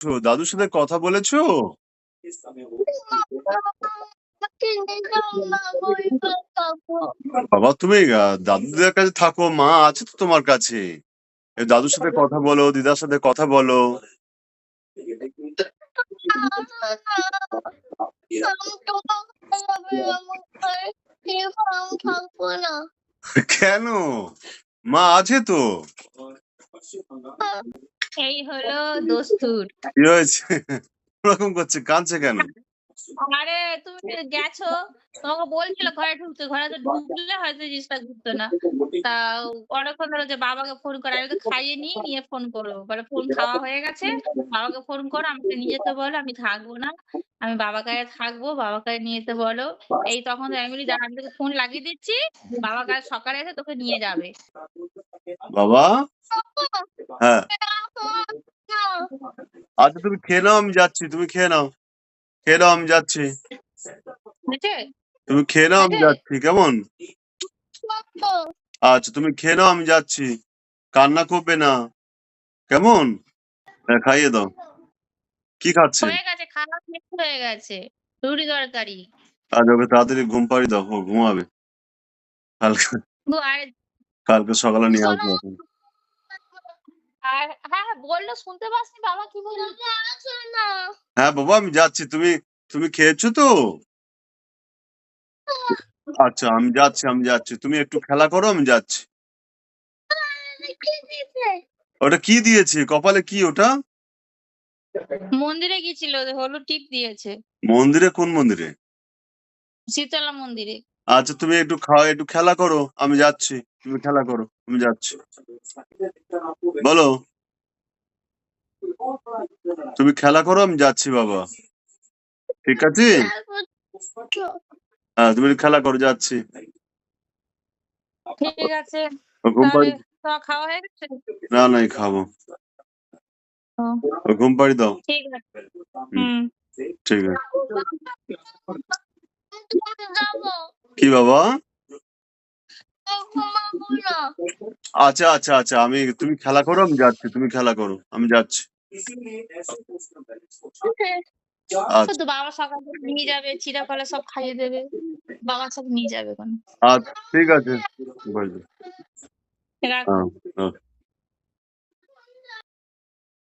করেছো? দাদুর সাথে কথা বলেছো? বাবা তুমি দাদুদের কাছে থাকো, মা আছে তো তোমার কাছে। দাদুর সাথে কথা বলো, দিদার সাথে কথা বলো। কেন? মা আছে তো। এই হলো দস্তুর। কি হয়েছে? ওরকম করছে, কাঁদছে কেন? আরে তুমি গেছো, তোমাকে বলছিল ঘরে ঢুকতে, ঘরে তো ঢুকলে হয়তো জিনিসটা ঘুরতো না। তা অনেকক্ষণ ধরে যে বাবাকে ফোন করে, আমি তো খাইয়ে নিয়ে ফোন করবো। বলে ফোন খাওয়া হয়ে গেছে, বাবাকে ফোন করো, আমাকে নিয়ে যেতে বলো, আমি থাকবো না। আমি বাবার কাছে থাকবো, বাবার কাছে নিয়ে যেতে বলো। এই তখন আমি বলি দাঁড়া, আমি তোকে ফোন লাগিয়ে দিচ্ছি, বাবা কাল সকালে এসে তোকে নিয়ে যাবে। বাবা হ্যাঁ, আচ্ছা তুমি খেয়ে নাও, আমি যাচ্ছি। তুমি খেয়ে নাও, খেয়ে নাও, আমি যাচ্ছি। বুঝেছে? তুমি খেয়ে নাও, আমি যাচ্ছি। কেমন? আচ্ছা তুমি খেয়ে নাও, আমি যাচ্ছি। কান্না করবে না, কেমন? হ্যাঁ, খাইয়ে দাও। কি খাচ্ছে? হয়ে গেছে, খাওয়া শেষ হয়ে গেছে। রুটি তরকারি। আজ ওকে তাড়াতাড়ি ঘুম পাড়িয়ে দাও, ও ঘুমাবে। কালকে আরে কালকে সকালে নিয়ে আসবো এখন। আর হ্যাঁ, বললো শুনতে পাসনি বাবা কি বলল? হ্যাঁ বাবা, আমি যাচ্ছি। তুমি তুমি খেয়েছো তো? আচ্ছা আমি যাচ্ছি, আমি যাচ্ছি। তুমি একটু খেলা করো, আমি যাচ্ছি। ওটা কি দিয়েছে কপালে? কি ওটা? মন্দিরে গেছিল, হলুদ টিপ দিয়েছে। মন্দিরে? কোন মন্দিরে? শীতলা মন্দিরে। আচ্ছা তুমি একটু একটু খেলা করো, আমি যাচ্ছি। তুমি খেলা করো, আমি যাচ্ছি। বলো। তুমি খেলা করো, আমি যাচ্ছি বাবা। ঠিক আছে? হ্যাঁ তুমি একটু খেলা করো, যাচ্ছি। ঠিক আছে, ঘুম তাহলে পাড়ি তোমার খাওয়া হয়ে গেছে? না নাই খাবো। ও, ঘুম পাড়ি দাও। ঠিক আছে। হুম, হুম। ঠিক আছে। কি বাবা? আচ্ছা আচ্ছা আচ্ছা, আমি তুমি খেলা করো, আমি যাচ্ছি। তুমি খেলা করো, আমি যাচ্ছি। আচ্ছা তো বাবা সকালে নিয়ে যাবে, চিড়া কলা সব খাইয়ে দেবে, বাবা সব নিয়ে যাবে কোন। আচ্ছা ঠিক আছে। বলছি। রাখো। হ্যাঁ হ্যাঁ।